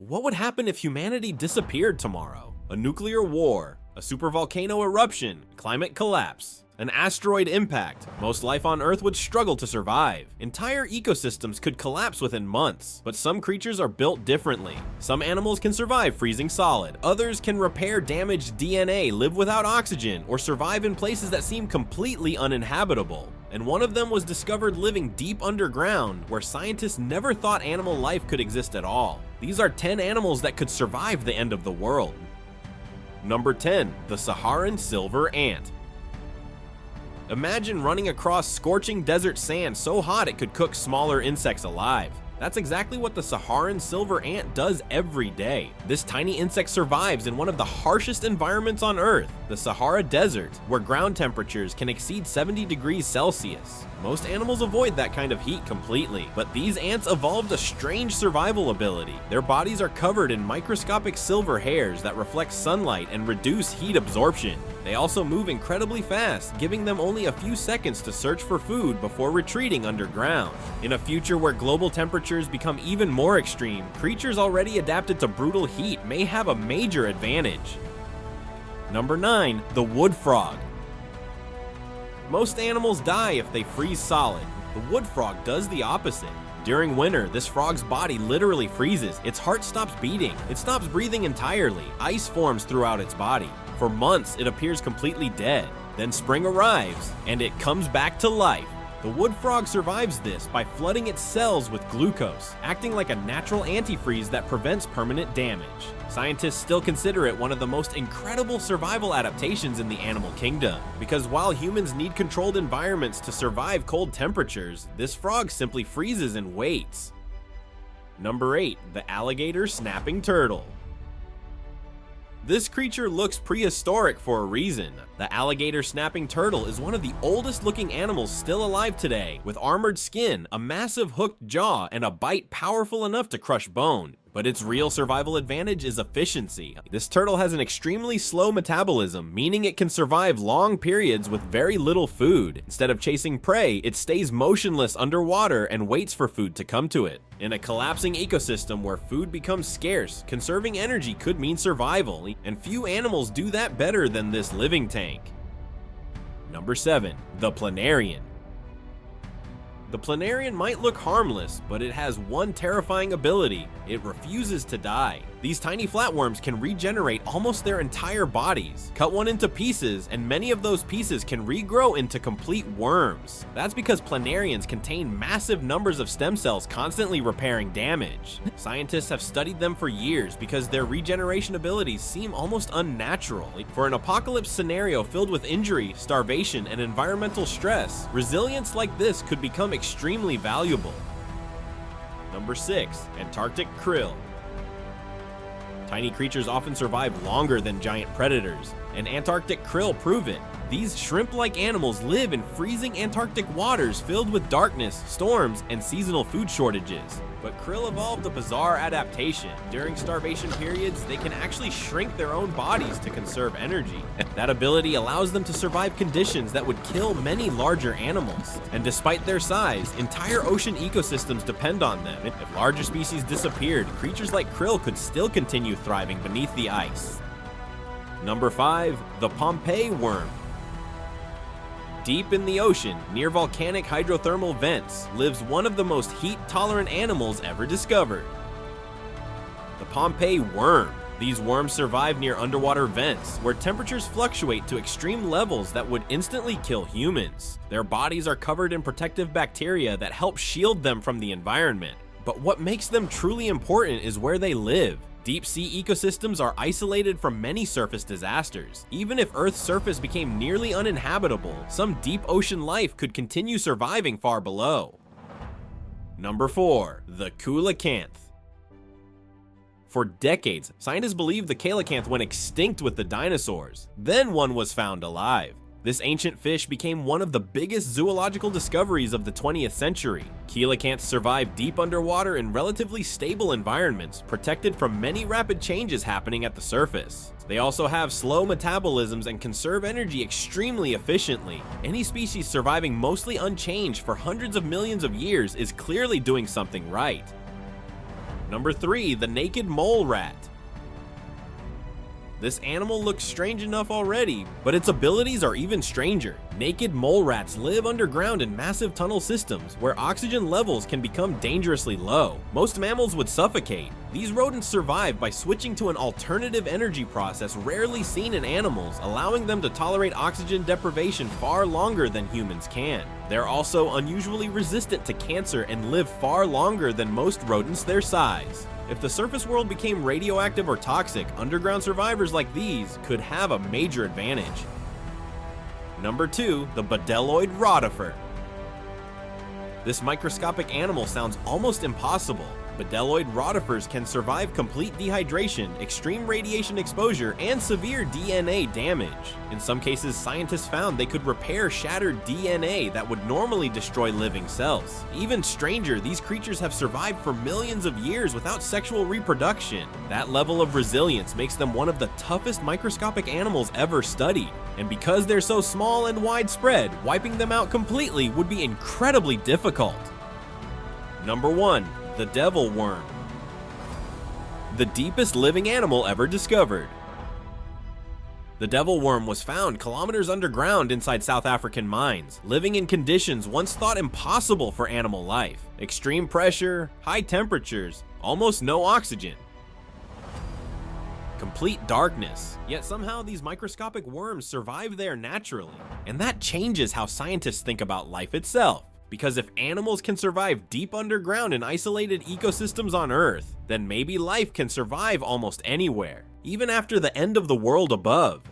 What would happen if humanity disappeared tomorrow? A nuclear war, a supervolcano eruption, climate collapse, an asteroid impact. Most life on Earth would struggle to survive. Entire ecosystems could collapse within months, but some creatures are built differently. Some animals can survive freezing solid, others can repair damaged DNA, live without oxygen, or survive in places that seem completely uninhabitable. And one of them was discovered living deep underground, where scientists never thought animal life could exist at all. These are 10 animals that could survive the end of the world. Number 10, the Saharan silver ant. Imagine running across scorching desert sand so hot it could cook smaller insects alive. That's exactly what the Saharan silver ant does every day. This tiny insect survives in one of the harshest environments on Earth, the Sahara Desert, where ground temperatures can exceed 70 degrees Celsius. Most animals avoid that kind of heat completely, but these ants evolved a strange survival ability. Their bodies are covered in microscopic silver hairs that reflect sunlight and reduce heat absorption. They also move incredibly fast, giving them only a few seconds to search for food before retreating underground. In a future where global temperatures become even more extreme, creatures already adapted to brutal heat may have a major advantage. Number 9, the wood frog. Most animals die if they freeze solid. The wood frog does the opposite. During winter, this frog's body literally freezes. Its heart stops beating. It stops breathing entirely. Ice forms throughout its body. For months, it appears completely dead. Then spring arrives, and it comes back to life. The wood frog survives this by flooding its cells with glucose, acting like a natural antifreeze that prevents permanent damage. Scientists still consider it one of the most incredible survival adaptations in the animal kingdom, because while humans need controlled environments to survive cold temperatures, this frog simply freezes and waits. Number 8, the alligator snapping turtle. This creature looks prehistoric for a reason. The alligator snapping turtle is one of the oldest looking animals still alive today, with armored skin, a massive hooked jaw, and a bite powerful enough to crush bone. But its real survival advantage is efficiency. This turtle has an extremely slow metabolism, meaning it can survive long periods with very little food. Instead of chasing prey, it stays motionless underwater and waits for food to come to it. In a collapsing ecosystem where food becomes scarce, conserving energy could mean survival, and few animals do that better than this living tank. Number 7, the planarian. The planarian might look harmless, but it has one terrifying ability: it refuses to die. These tiny flatworms can regenerate almost their entire bodies. Cut one into pieces, and many of those pieces can regrow into complete worms. That's because planarians contain massive numbers of stem cells constantly repairing damage. Scientists have studied them for years because their regeneration abilities seem almost unnatural. For an apocalypse scenario filled with injury, starvation, and environmental stress, resilience like this could become extremely valuable. Number 6, Antarctic krill. Tiny creatures often survive longer than giant predators, and Antarctic krill prove it. These shrimp-like animals live in freezing Antarctic waters filled with darkness, storms, and seasonal food shortages. But krill evolved a bizarre adaptation. During starvation periods, they can actually shrink their own bodies to conserve energy. That ability allows them to survive conditions that would kill many larger animals. And despite their size, entire ocean ecosystems depend on them. If larger species disappeared, creatures like krill could still continue thriving beneath the ice. Number 5, the Pompeii worm. Deep in the ocean, near volcanic hydrothermal vents, lives one of the most heat-tolerant animals ever discovered: the Pompeii worm. These worms survive near underwater vents, where temperatures fluctuate to extreme levels that would instantly kill humans. Their bodies are covered in protective bacteria that help shield them from the environment. But what makes them truly important is where they live. Deep-sea ecosystems are isolated from many surface disasters. Even if Earth's surface became nearly uninhabitable, some deep ocean life could continue surviving far below. Number 4, the coelacanth. For decades, scientists believed the coelacanth went extinct with the dinosaurs. Then one was found alive. This ancient fish became one of the biggest zoological discoveries of the 20th century. Coelacanths survive deep underwater in relatively stable environments, protected from many rapid changes happening at the surface. They also have slow metabolisms and conserve energy extremely efficiently. Any species surviving mostly unchanged for hundreds of millions of years is clearly doing something right. Number 3. The naked mole rat. This animal looks strange enough already, but its abilities are even stranger. Naked mole rats live underground in massive tunnel systems where oxygen levels can become dangerously low. Most mammals would suffocate. These rodents survive by switching to an alternative energy process rarely seen in animals, allowing them to tolerate oxygen deprivation far longer than humans can. They're also unusually resistant to cancer and live far longer than most rodents their size. If the surface world became radioactive or toxic, underground survivors like these could have a major advantage. Number 2. The Bdelloid rotifer. This microscopic animal sounds almost impossible. Bdelloid rotifers can survive complete dehydration, extreme radiation exposure, and severe DNA damage. In some cases, scientists found they could repair shattered DNA that would normally destroy living cells. Even stranger, these creatures have survived for millions of years without sexual reproduction. That level of resilience makes them one of the toughest microscopic animals ever studied. And because they're so small and widespread, wiping them out completely would be incredibly difficult. Number 1. The devil worm. The deepest living animal ever discovered. The devil worm was found kilometers underground inside South African mines, living in conditions once thought impossible for animal life. Extreme pressure, high temperatures, almost no oxygen. Complete darkness, yet somehow these microscopic worms survive there naturally. And that changes how scientists think about life itself. Because if animals can survive deep underground in isolated ecosystems on Earth, then maybe life can survive almost anywhere, even after the end of the world above.